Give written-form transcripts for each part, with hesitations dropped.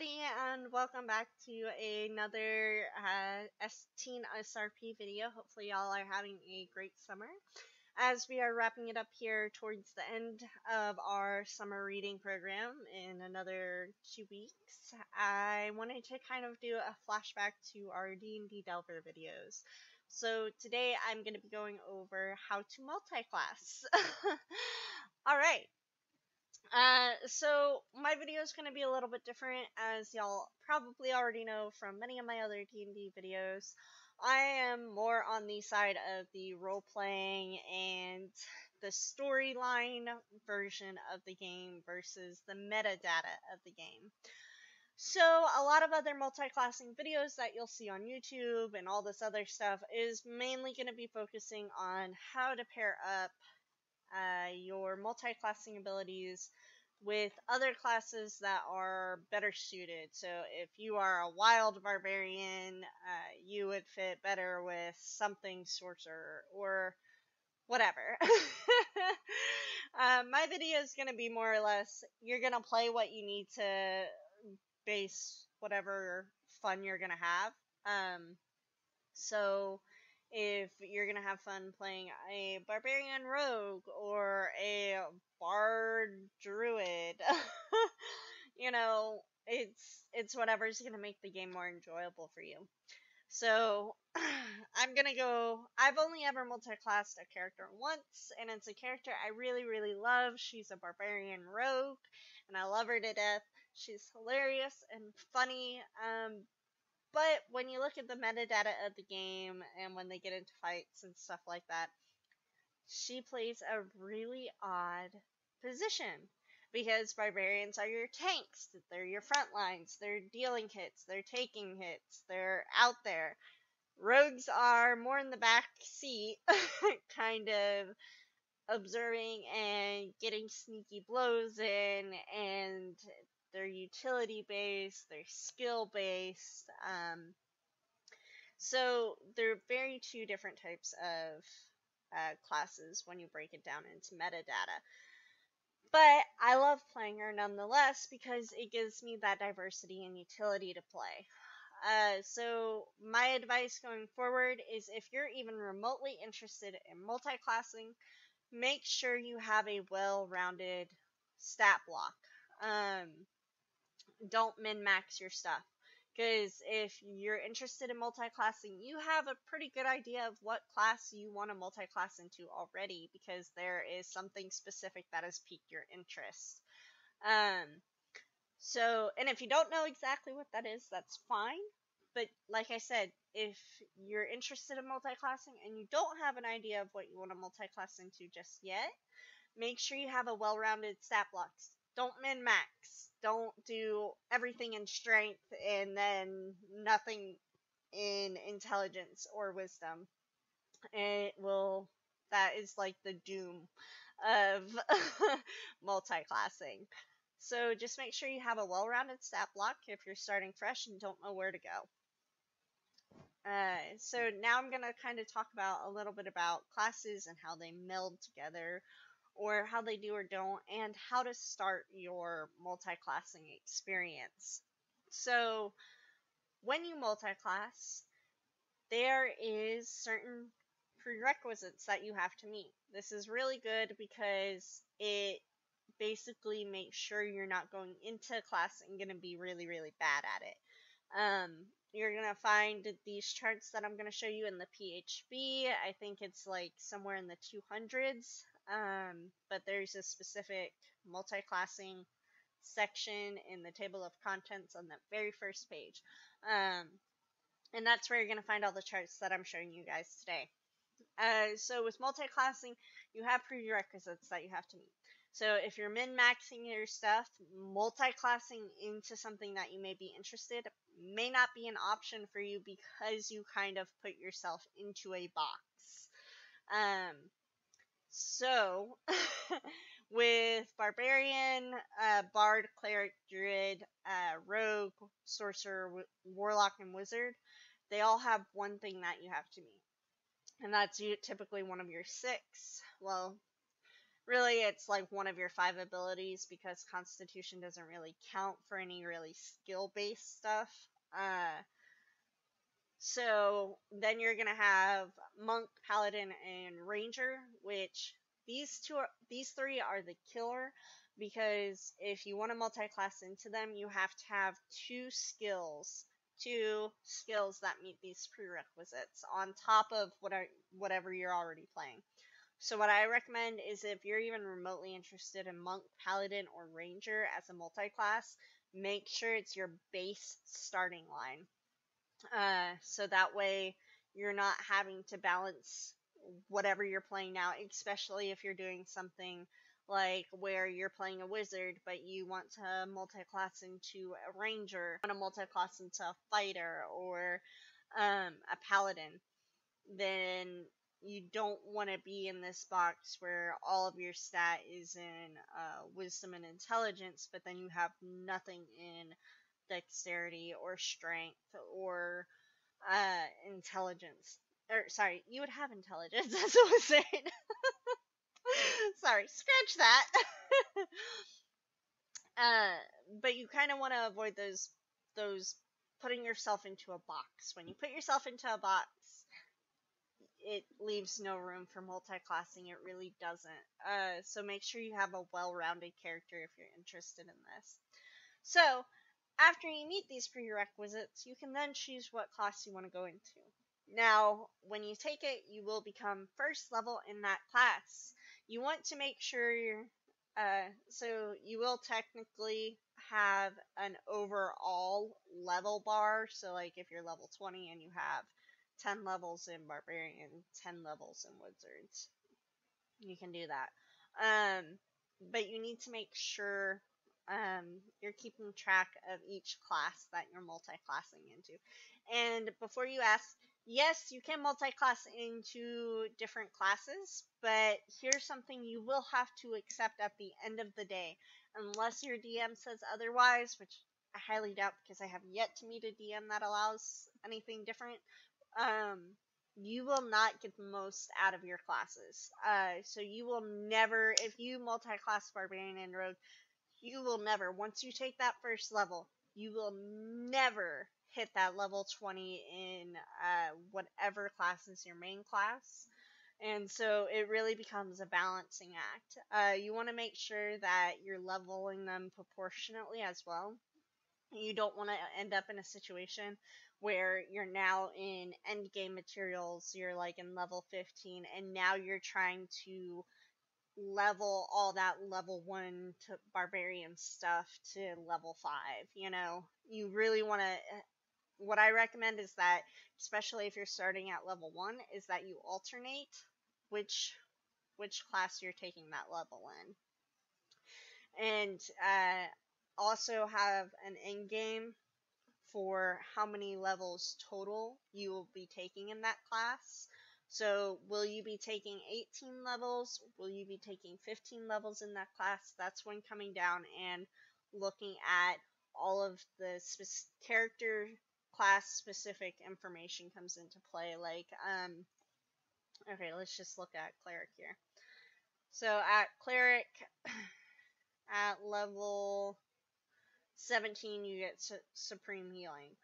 everybody, and welcome back to another teen SRP video. Hopefully y'all are having a great summer. As we are wrapping it up here towards the end of our summer reading program in another 2 weeks, I wanted to kind of do a flashback to our D&D Delver videos. So today I'm going to be going over how to multi-class. Alright. So my video is going to be a little bit different, as y'all probably already know from many of my other D&D videos. I am more on the side of the role-playing and the storyline version of the game versus the metadata of the game. So a lot of other multi-classing videos that you'll see on YouTube and all this other stuff is mainly going to be focusing on how to pair up your multi-classing abilities with other classes that are better suited. So if you are a wild barbarian, you would fit better with something sorcerer or whatever. My video is going to be more or less, you're going to play what you need to base whatever fun you're going to have. So if you're gonna have fun playing a barbarian rogue or a bard druid, you know, it's whatever's gonna make the game more enjoyable for you. So I've only ever multi-classed a character once, and it's a character I really love. She's a barbarian rogue, and I love her to death. She's hilarious and funny, but when you look at the metadata of the game and when they get into fights and stuff like that, she plays a really odd position. Because barbarians are your tanks, they're your front lines, they're dealing hits, they're taking hits, they're out there. Rogues are more in the back seat, kind of observing and getting sneaky blows in, and they're utility based, they're skill based. So they're very two different types of classes when you break it down into metadata. But I love playing her nonetheless because it gives me that diversity and utility to play. So my advice going forward is if you're even remotely interested in multi-classing, make sure you have a well-rounded stat block. Don't min-max your stuff. Because if you're interested in multi-classing, you have a pretty good idea of what class you want to multi-class into already, because there is something specific that has piqued your interest. And if you don't know exactly what that is, that's fine. But like I said, if you're interested in multi-classing and you don't have an idea of what you want to multi-class into just yet, make sure you have a well-rounded stat block. Don't min-max. Don't do everything in strength and then nothing in intelligence or wisdom. That is like the doom of multi-classing. So just make sure you have a well-rounded stat block if you're starting fresh and don't know where to go. So now I'm going to kind of talk about a little bit about classes and how they meld together, or how they do or don't, and how to start your multi-classing experience. So when you multi-class, there is certain prerequisites that you have to meet. This is really good because it basically makes sure you're not going into class and going to be really bad at it. You're going to find these charts that I'm going to show you in the PHB. I think it's like somewhere in the 200s. But there's a specific multi-classing section in the table of contents on the very first page. And that's where you're going to find all the charts that I'm showing you guys today. So with multi-classing, you have prerequisites that you have to meet. So if you're min-maxing your stuff, multi-classing into something that you may be interested may not be an option for you because you kind of put yourself into a box. So with barbarian, bard, cleric, druid, rogue, sorcerer, warlock, and wizard, they all have one thing that you have to meet. And that's typically one of your 6. Well, really it's like one of your 5 abilities, because Constitution doesn't really count for any really skill-based stuff. So then you're gonna have Monk, Paladin, and Ranger, which these three are the killer, because if you want to multi-class into them, you have to have two skills that meet these prerequisites on top of whatever you're already playing. So what I recommend is, if you're even remotely interested in Monk, Paladin, or Ranger as a multi-class, make sure it's your base starting line. So that way you're not having to balance whatever you're playing now, especially if you're doing something like where you're playing a wizard but you want to multi-class into a ranger, want to multi-class into a fighter or a paladin. Then you don't want to be in this box where all of your stat is in wisdom and intelligence, but then you have nothing in dexterity or strength or intelligence. Or sorry, you would have intelligence. That's what I was saying. Sorry, scratch that. But you kind of want to avoid those putting yourself into a box. When you put yourself into a box, it leaves no room for multi-classing. It really doesn't. So make sure you have a well-rounded character if you're interested in this. So after you meet these prerequisites, you can then choose what class you want to go into. Now, when you take it, you will become first level in that class. You want to make sure so you will technically have an overall level bar. So like if you're level 20 and you have 10 levels in Barbarian, 10 levels in Wizards, you can do that. But you need to make sure you're keeping track of each class that you're multi-classing into. And before you ask, yes, you can multi-class into different classes, but here's something you will have to accept at the end of the day, unless your DM says otherwise, which I highly doubt, because I have yet to meet a DM that allows anything different. You will not get the most out of your classes. So you will never, if you multi-class Barbarian and Rogue, you will never, once you take that first level, you will never hit that level 20 in whatever class is your main class. And so it really becomes a balancing act. You want to make sure that you're leveling them proportionately as well. You don't want to end up in a situation where you're now in end game materials, you're like in level 15, and now you're trying to level all that level 1 to barbarian stuff to level 5. You really want to, what I recommend is that, especially if you're starting at level 1, is that you alternate which class you're taking that level in. And also have an end game for how many levels total you will be taking in that class. So will you be taking 18 levels? Will you be taking 15 levels in that class? That's when coming down and looking at all of the character class specific information comes into play. Like, okay, let's just look at Cleric here. So at Cleric, at level 17, you get Supreme Healing.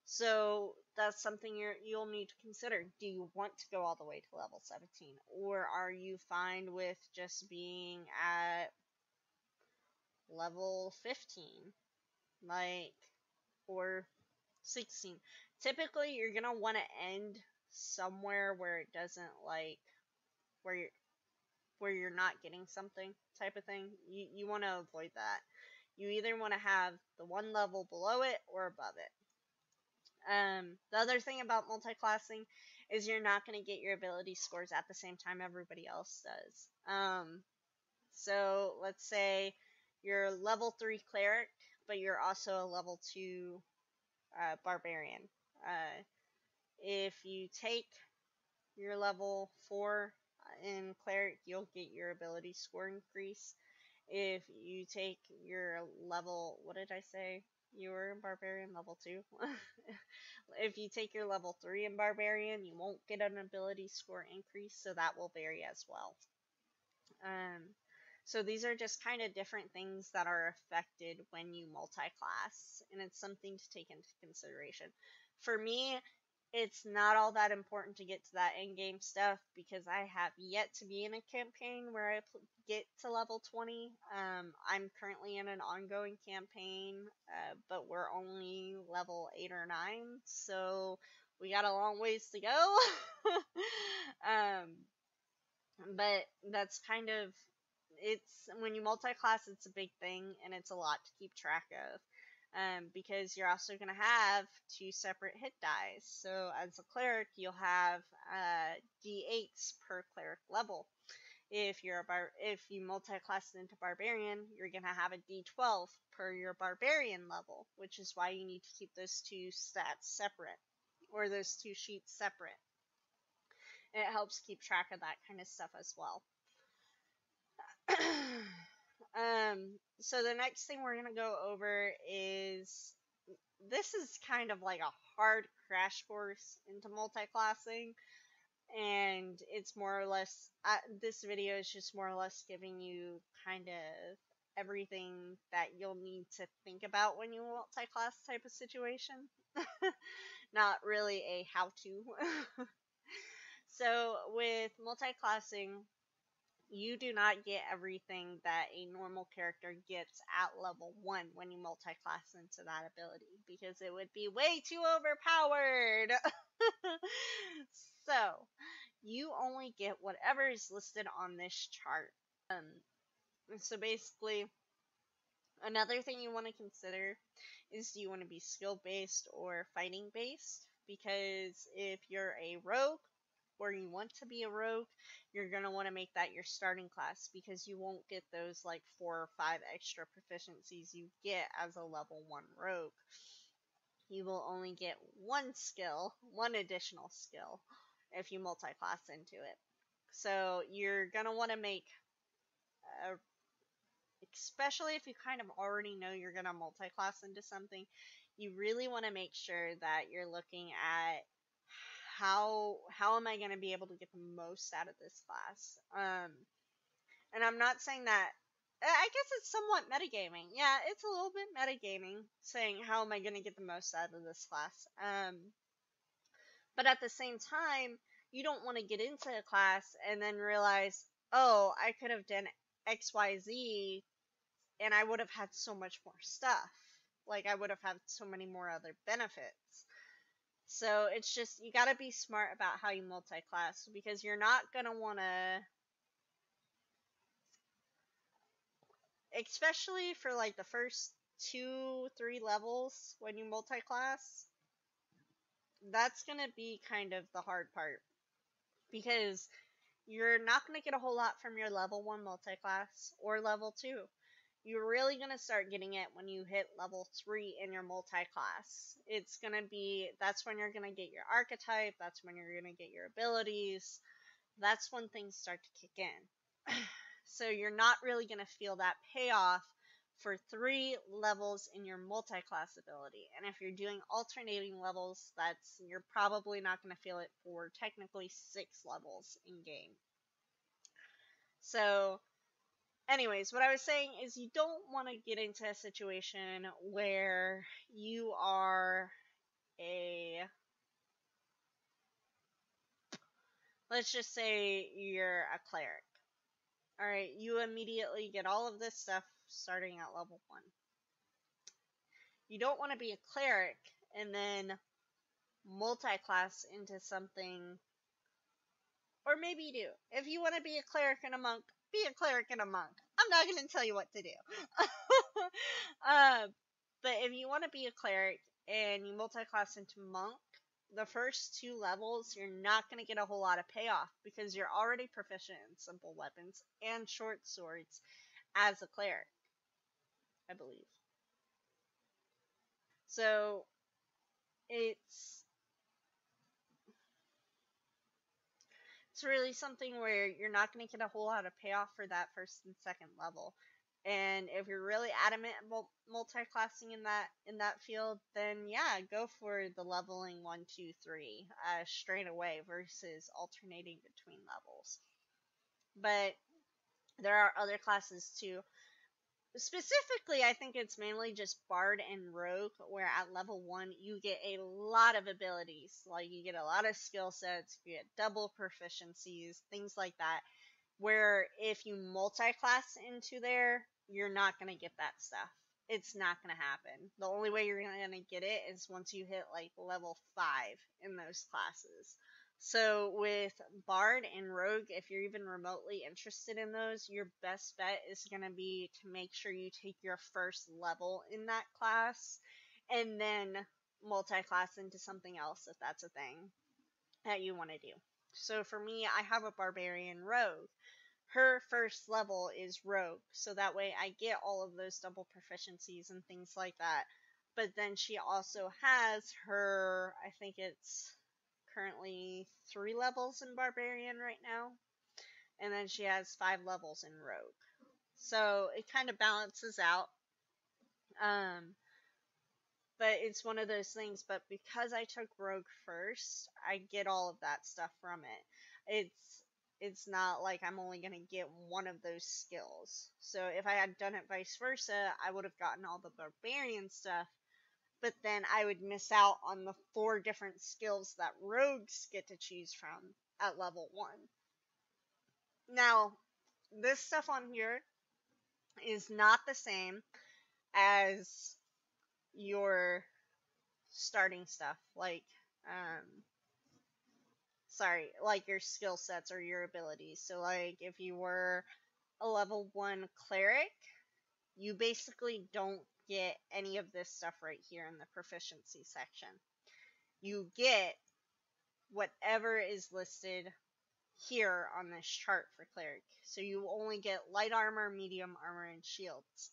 So that's something you'll need to consider. Do you want to go all the way to level 17? Or are you fine with just being at level 15? Or 16? Typically, you're going to want to end somewhere where it doesn't, where you're not getting something type of thing. You want to avoid that. You either want to have the one level below it or above it. The other thing about multi-classing is you're not going to get your ability scores at the same time everybody else does. So let's say you're level 3 Cleric, but you're also a level 2 Barbarian. If you take your level 4 in Cleric, you'll get your ability score increase. If you take your level, what did I say? You were in Barbarian level 2. If you take your level 3 in Barbarian, you won't get an ability score increase, so that will vary as well. So these are just kind of different things that are affected when you multi-class, and it's something to take into consideration. For me, it's not all that important to get to that end game stuff because I have yet to be in a campaign where I get to level 20. I'm currently in an ongoing campaign, but we're only level 8 or 9, so we got a long ways to go. But that's kind of, it's when you multi-class, it's a big thing and it's a lot to keep track of. Because you're also going to have 2 separate hit dice. So as a cleric, you'll have d8s per cleric level. If you multi-class it into barbarian, you're going to have a d12 per your barbarian level, which is why you need to keep those 2 stats separate, or those 2 sheets separate. And it helps keep track of that kind of stuff as well. So the next thing we're going to go over is, this is kind of like a hard crash course into multi-classing, and it's more or less, this video is just more or less giving you kind of everything that you'll need to think about when you multi-class type of situation. Not really a how-to. So with multi-classing, you do not get everything that a normal character gets at level 1 when you multi-class into that ability, because it would be way too overpowered. So, you only get whatever is listed on this chart. So basically, another thing you want to consider is, do you want to be skill-based or fighting-based? Because if you're a rogue, or you want to be a rogue, you're going to want to make that your starting class, because you won't get those like 4 or 5 extra proficiencies you get as a level 1 rogue. You will only get 1 skill, 1 additional skill, if you multi-class into it. So you're going to want to make, especially if you kind of already know you're going to multi-class into something, you really want to make sure that you're looking at, how am I going to be able to get the most out of this class? And I'm not saying that, I guess it's somewhat metagaming. Yeah, it's a little bit metagaming, saying how am I going to get the most out of this class? But at the same time, you don't want to get into a class and then realize, oh, I could have done XYZ and I would have had so much more stuff. Like, I would have had so many more other benefits. So it's just, you gotta be smart about how you multi-class, because you're not gonna wanna, especially for like the first 2-3 levels when you multi-class, that's gonna be kind of the hard part, because you're not gonna get a whole lot from your level 1 multi-class or level 2. You're really going to start getting it when you hit level 3 in your multi-class. It's going to be, that's when you're going to get your archetype, that's when you're going to get your abilities, that's when things start to kick in. So you're not really going to feel that payoff for 3 levels in your multi-class ability. And if you're doing alternating levels, you're probably not going to feel it for technically 6 levels in game. So anyways, what I was saying is, you don't want to get into a situation where you are let's just say you're a cleric. Alright, you immediately get all of this stuff starting at level 1. You don't want to be a cleric and then multi-class into something, or maybe you do. If you want to be a cleric and a monk, be a cleric and a monk. I'm not going to tell you what to do. But if you want to be a cleric and you multi-class into monk, the first 2 levels, you're not going to get a whole lot of payoff, because you're already proficient in simple weapons and short swords as a cleric, I believe. So it's really something where you're not going to get a whole lot of payoff for that first and second level. And if you're really adamant about multi-classing in that field, then yeah, go for the leveling 1, 2, 3 straight away versus alternating between levels. But There are other classes too. Specifically, I think it's mainly just Bard and Rogue, where at level 1 you get a lot of abilities. Like, you get a lot of skill sets, you get double proficiencies, things like that. Where if you multi-class into there, you're not going to get that stuff. It's not going to happen. The only way you're going to get it is once you hit like level 5 in those classes. So with Bard and Rogue, if you're even remotely interested in those, your best bet is going to be to make sure you take your first level in that class and then multi-class into something else if that's a thing that you want to do. So for me, I have a Barbarian Rogue. Her first level is Rogue, so that way I get all of those double proficiencies and things like that. But then she also has her, I think it's currently 3 levels in Barbarian right now, and then she has 5 levels in Rogue. So it kind of balances out. But it's one of those things, but because I took Rogue first, I get all of that stuff from it. It's not like I'm only going to get one of those skills. So if I had done it vice versa, I would have gotten all the Barbarian stuff, but then I would miss out on the 4 different skills that Rogues get to choose from at level 1. Now, this stuff on here is not the same as your starting stuff, like like your skill sets or your abilities. So like if you were a level 1 cleric, you basically don't get any of this stuff right here in the proficiency section. You get whatever is listed here on this chart for cleric. So you only get light armor, medium armor, and shields.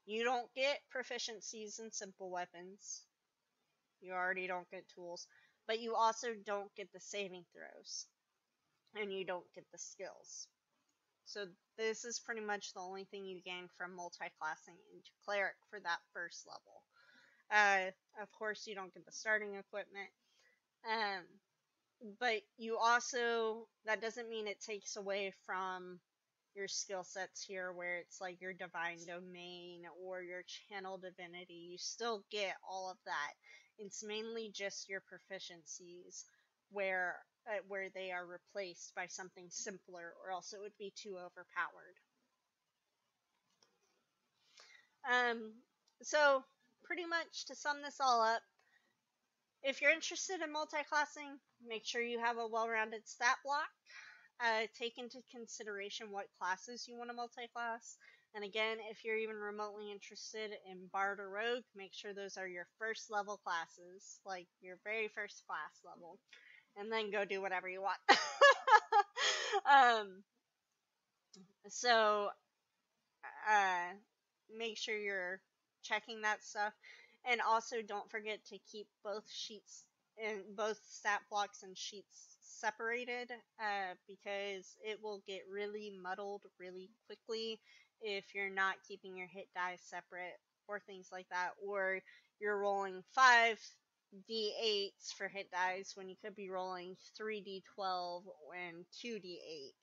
You don't get proficiencies in simple weapons. You already don't get tools. But you also don't get the saving throws. And you don't get the skills. So this is pretty much the only thing you gain from multi-classing into cleric for that first level. Of course, you don't get the starting equipment. But you also, that doesn't mean it takes away from your skill sets here, where it's like your divine domain or your channel divinity. You still get all of that. It's mainly just your proficiencies where they are replaced by something simpler, or else it would be too overpowered. So pretty much to sum this all up, if you're interested in multi-classing, make sure you have a well-rounded stat block. Take into consideration what classes you want to multi-class. And again, if you're even remotely interested in Bard or Rogue, make sure those are your first level classes, like your very first class level. And then go do whatever you want. So, make sure you're checking that stuff. And also don't forget to keep both sheets and both stat blocks and sheets separated, because it will get really muddled really quickly if you're not keeping your hit dice separate or things like that, or you're rolling 5d8s for hit dice when you could be rolling 3d12 and 2d8.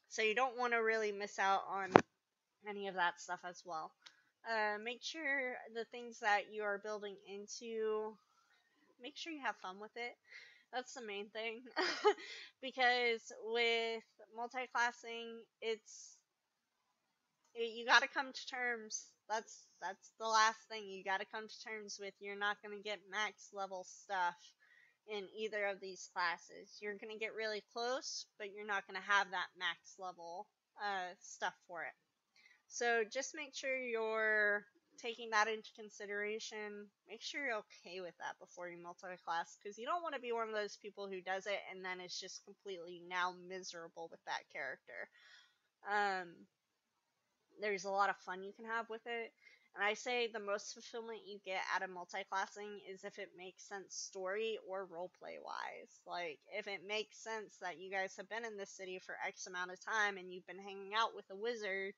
So you don't want to really miss out on any of that stuff as well. Make sure the things that you are building into, make sure you have fun with it. That's the main thing. Because with multi-classing, you gotta come to terms. That's the last thing. You gotta come to terms with, you're not gonna get max level stuff in either of these classes. You're gonna get really close, but you're not gonna have that max level stuff for it. So just make sure you're taking that into consideration. Make sure you're okay with that before you multi-class, because you don't want to be one of those people who does it and then is just completely now miserable with that character. There's a lot of fun you can have with it. And I say the most fulfillment you get out of multi-classing is if it makes sense story or roleplay wise. Like, if it makes sense that you guys have been in this city for X amount of time and you've been hanging out with a wizard,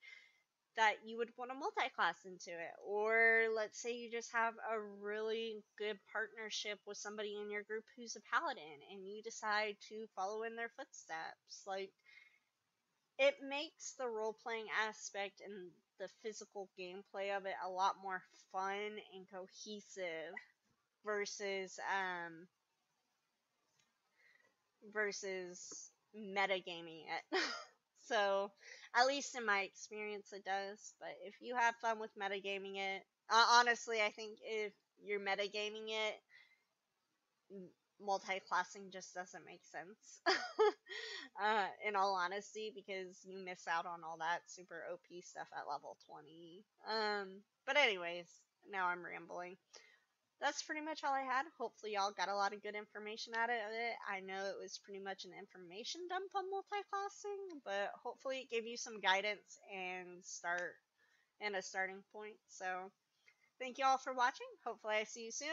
that you would want to multi-class into it. Or let's say you just have a really good partnership with somebody in your group who's a paladin and you decide to follow in their footsteps. Like, it makes the role-playing aspect and the physical gameplay of it a lot more fun and cohesive versus metagaming it. So, at least in my experience, it does. But if you have fun with metagaming it, honestly, I think if you're metagaming it, multi-classing just doesn't make sense. In all honesty, because you miss out on all that super OP stuff at level 20. But anyways, now I'm rambling. That's pretty much all I had. Hopefully y'all got a lot of good information out of it. I know it was pretty much an information dump on multi-classing, but hopefully it gave you some guidance and a starting point. So thank you all for watching. Hopefully I see you soon,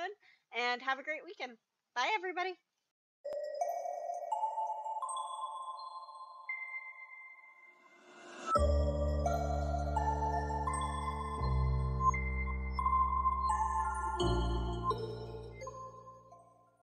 and have a great weekend. Bye everybody.